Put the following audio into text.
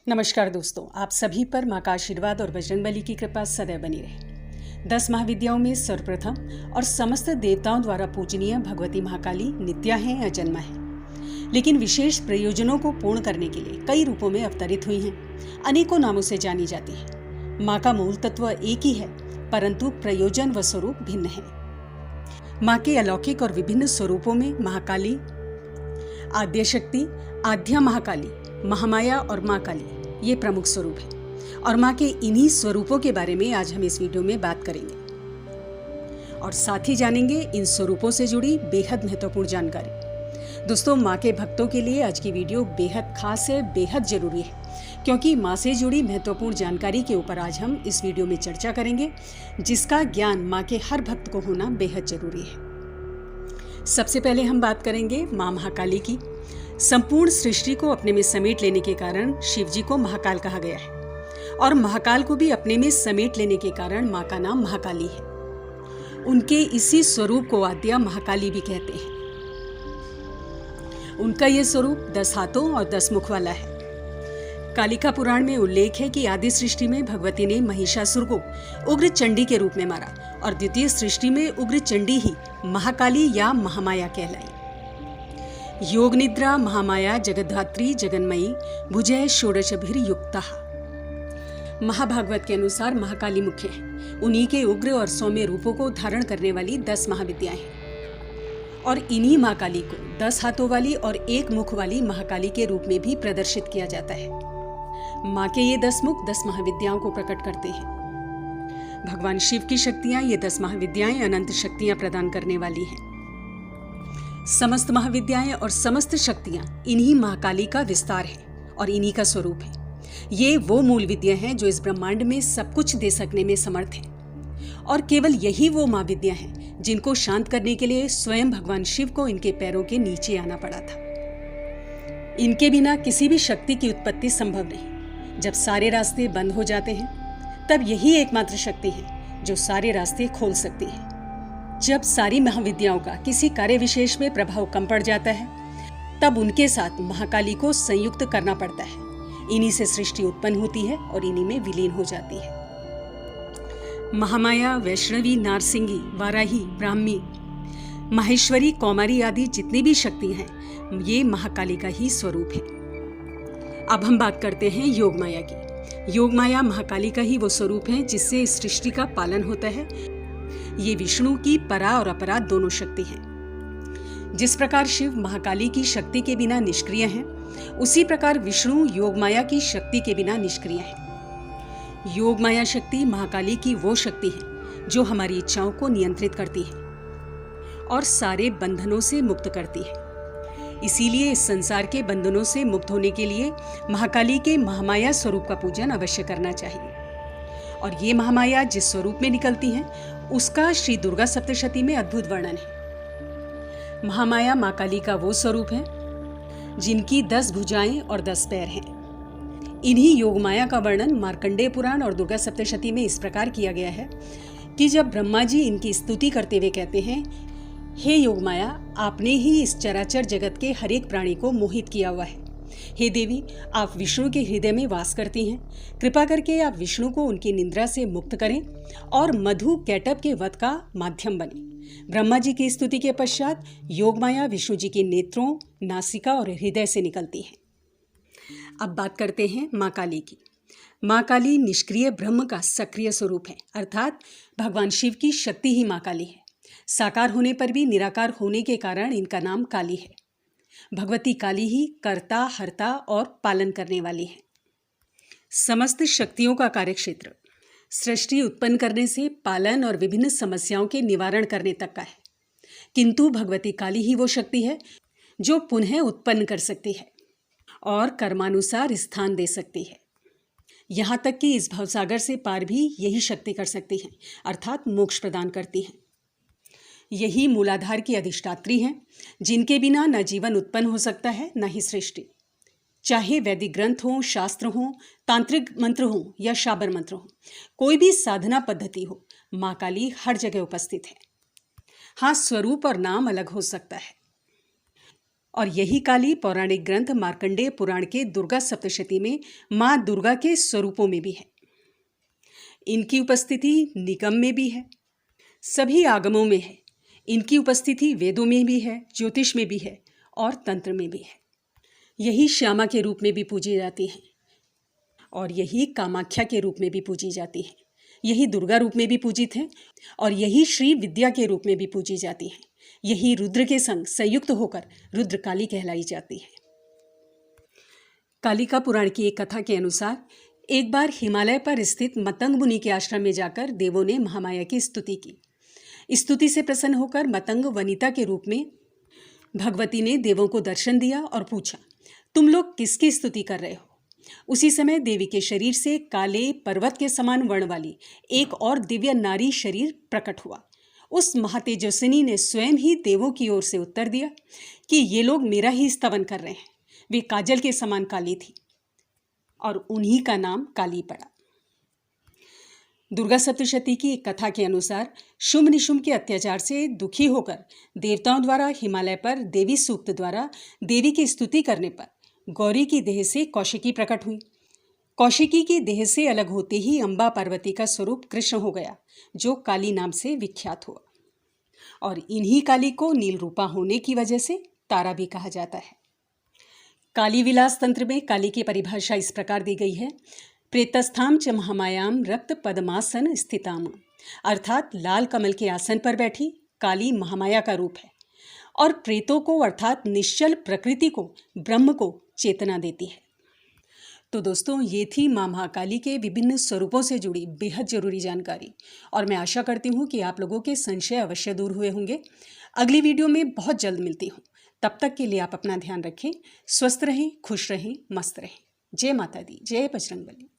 नमस्कार दोस्तों, आप सभी पर माँ का आशीर्वाद और बजरंगबली की कृपा सदैव बनी रहे। 10 महाविद्याओं में सर्वप्रथम और समस्त देवताओं द्वारा पूजनीय भगवती महाकाली नित्या हैं, अजन्मा है, लेकिन विशेष प्रयोजनों को पूर्ण करने के लिए कई रूपों में अवतरित हुई हैं। अनेकों नामों से जानी जाती है। माँ का मूल तत्व एक ही है, परंतु प्रयोजन व स्वरूप भिन्न है। माँ के अलौकिक और विभिन्न स्वरूपों में महाकाली, आद्य शक्ति, आद्या महाकाली, महामाया और माँ काली ये प्रमुख स्वरूप है। और माँ के इन्हीं स्वरूपों के बारे में आज हम इस वीडियो में बात करेंगे और साथ ही जानेंगे इन स्वरूपों से जुड़ी बेहद महत्वपूर्ण जानकारी। दोस्तों, माँ के भक्तों के लिए आज की वीडियो बेहद खास है, बेहद जरूरी है, क्योंकि माँ से जुड़ी महत्वपूर्ण जानकारी के ऊपर आज हम इस वीडियो में चर्चा करेंगे, जिसका ज्ञान माँ के हर भक्त को होना बेहद जरूरी है। सबसे पहले हम बात करेंगे माँ महाकाली की। संपूर्ण सृष्टि को अपने में समेट लेने के कारण शिव जी को महाकाल कहा गया है और महाकाल को भी अपने में समेट लेने के कारण माँ का नाम महाकाली है। उनके इसी स्वरूप को आद्या महाकाली भी कहते हैं। उनका यह स्वरूप 10 हाथों और 10 मुख वाला है। कालिका पुराण में उल्लेख है कि आदि सृष्टि में भगवती ने महिषासुर को उग्र चंडी के रूप में मारा और द्वितीय सृष्टि में उग्र चंडी ही महाकाली या महामाया कहलाई। योग निद्रा महामाया जगद्धात्री जगन्मयी भुजय षोडशभिर्युक्तः। महाभागवत के अनुसार महाकाली मुख्य है। उन्हीं के उग्र और सौम्य रूपों को धारण करने वाली 10 महाविद्याएं हैं और इन्हीं महाकाली को 10 हाथों वाली और 1 मुख वाली महाकाली के रूप में भी प्रदर्शित किया जाता है। माँ के ये 10 मुख 10 महाविद्याओं को प्रकट करते हैं। भगवान शिव की शक्तियां ये 10 महाविद्याएं अनंत शक्तियां प्रदान करने वाली हैं। समस्त महाविद्याएं और समस्त शक्तियां इन्हीं महाकाली का विस्तार है और इन्हीं का स्वरूप है। ये वो मूल विद्या हैं जो इस ब्रह्मांड में सब कुछ दे सकने में समर्थ है और केवल यही वो महाविद्या हैं जिनको शांत करने के लिए स्वयं भगवान शिव को इनके पैरों के नीचे आना पड़ा था। इनके बिना किसी भी शक्ति की उत्पत्ति संभव नहीं। जब सारे रास्ते बंद हो जाते हैं तब यही एकमात्र शक्ति है जो सारे रास्ते खोल सकती है। जब सारी महाविद्याओं का किसी कार्य विशेष में प्रभाव कम पड़ जाता है तब उनके साथ महाकाली को संयुक्त करना पड़ता है। इन्हीं से सृष्टि उत्पन्न होती है और इन्हीं में विलीन हो जाती है। महामाया, वैष्णवी, नारसिंगी, वाराही, ब्राह्मी, माहेश्वरी, कौमारी आदि जितनी भी शक्ति हैं ये महाकाली का ही स्वरूप है। अब हम बात करते हैं योग माया की। योग माया महाकाली का ही वो स्वरूप है जिससे इस सृष्टि का पालन होता है। ये विष्णु की परा और अपरा दोनों शक्ति हैं। जिस प्रकार शिव महाकाली की शक्ति के बिना निष्क्रिय हैं, उसी प्रकार विष्णु योगमाया की शक्ति के बिना निष्क्रिय हैं। योगमाया शक्ति महाकाली की वो शक्ति है जो हमारी इच्छाओं को नियंत्रित करती है और सारे बंधनों से मुक्त करती है। इसीलिए इस संसार के बंधनों से मुक्त होने के लिए महाकाली के महामाया स्वरूप का पूजन अवश्य करना चाहिए। और ये महामाया जिस स्वरूप में निकलती हैं उसका श्री दुर्गा सप्तशती में अद्भुत वर्णन है। महामाया माँ काली का वो स्वरूप है जिनकी 10 भुजाएं और 10 पैर हैं। इन्हीं योगमाया का वर्णन मार्कंडेय पुराण और दुर्गा सप्तशती में इस प्रकार किया गया है कि जब ब्रह्मा जी इनकी स्तुति करते हुए कहते हैं, हे योगमाया, आपने ही इस चराचर जगत के हर एक प्राणी को मोहित किया हुआ है। हे देवी, आप विष्णु के हृदय में वास करती हैं। कृपा करके आप विष्णु को उनकी निद्रा से मुक्त करें और मधु कैटभ के वध का माध्यम बने। ब्रह्मा जी की स्तुति के पश्चात योगमाया विष्णु जी के नेत्रों, नासिका और हृदय से निकलती है। अब बात करते हैं माँ काली की। माँ काली निष्क्रिय ब्रह्म का सक्रिय स्वरूप है, अर्थात भगवान शिव की शक्ति ही माँ काली है। साकार होने पर भी निराकार होने के कारण इनका नाम काली है। भगवती काली ही कर्ता, हर्ता और पालन करने वाली है। समस्त शक्तियों का कार्यक्षेत्र सृष्टि उत्पन्न करने से पालन और विभिन्न समस्याओं के निवारण करने तक का है, किंतु भगवती काली ही वो शक्ति है जो पुनः उत्पन्न कर सकती है और कर्मानुसार स्थान दे सकती है। यहाँ तक कि इस भवसागर से पार भी यही शक्ति कर सकती है, अर्थात मोक्ष प्रदान करती है। यही मूलाधार की अधिष्ठात्री हैं जिनके बिना न जीवन उत्पन्न हो सकता है न ही सृष्टि। चाहे वैदिक ग्रंथ हों, शास्त्र हों, तांत्रिक मंत्र हों या शाबर मंत्र हों, कोई भी साधना पद्धति हो, माँ काली हर जगह उपस्थित है। हाँ, स्वरूप और नाम अलग हो सकता है और यही काली पौराणिक ग्रंथ मार्कंडेय पुराण के दुर्गा सप्तशती में माँ दुर्गा के स्वरूपों में भी है। इनकी उपस्थिति निगम में भी है, सभी आगमों में है। इनकी उपस्थिति वेदों में भी है, ज्योतिष में भी है और तंत्र में भी है। यही श्यामा के रूप में भी पूजी जाती हैं और यही कामाख्या के रूप में भी पूजी जाती हैं। यही दुर्गा रूप में भी पूजित हैं और यही श्री विद्या के रूप में भी पूजी जाती हैं। यही रुद्र के संग संयुक्त होकर रुद्र काली कहलाई जाती है। कालिका पुराण की एक कथा के अनुसार एक बार हिमालय पर स्थित मतंग मुनि के आश्रम में जाकर देवों ने महामाया की स्तुति की। स्तुति से प्रसन्न होकर मतंग वनिता के रूप में भगवती ने देवों को दर्शन दिया और पूछा, तुम लोग किसकी स्तुति कर रहे हो? उसी समय देवी के शरीर से काले पर्वत के समान वर्ण वाली एक और दिव्य नारी शरीर प्रकट हुआ। उस महातेजस्विनी ने स्वयं ही देवों की ओर से उत्तर दिया कि ये लोग मेरा ही स्तवन कर रहे हैं। वे काजल के समान काली थी और उन्हीं का नाम काली पड़ा। दुर्गा सप्तशती की एक कथा के अनुसार शुंभ निशुंभ के अत्याचार से दुखी होकर देवताओं द्वारा हिमालय पर देवी सूक्त द्वारा देवी की स्तुति करने पर गौरी की देह से कौशिकी प्रकट हुई। कौशिकी की देह से अलग होते ही अम्बा पार्वती का स्वरूप कृष्ण हो गया, जो काली नाम से विख्यात हुआ। और इन्हीं काली को नील रूपा होने की वजह से तारा भी कहा जाता है। काली विलास तंत्र में काली की परिभाषा इस प्रकार दी गई है, प्रेतस्थाम च महामायाम रक्त पद्मासन स्थिताम, अर्थात लाल कमल के आसन पर बैठी काली महामाया का रूप है और प्रेतों को अर्थात निश्चल प्रकृति को, ब्रह्म को चेतना देती है। तो दोस्तों, ये थी माँ महाकाली के विभिन्न स्वरूपों से जुड़ी बेहद जरूरी जानकारी और मैं आशा करती हूँ कि आप लोगों के संशय अवश्य दूर हुए होंगे। अगली वीडियो में बहुत जल्द मिलती हूँ। तब तक के लिए आप अपना ध्यान रखें, स्वस्थ रहें, खुश रहें, मस्त रहें। जय माता दी, जय बजरंगबली।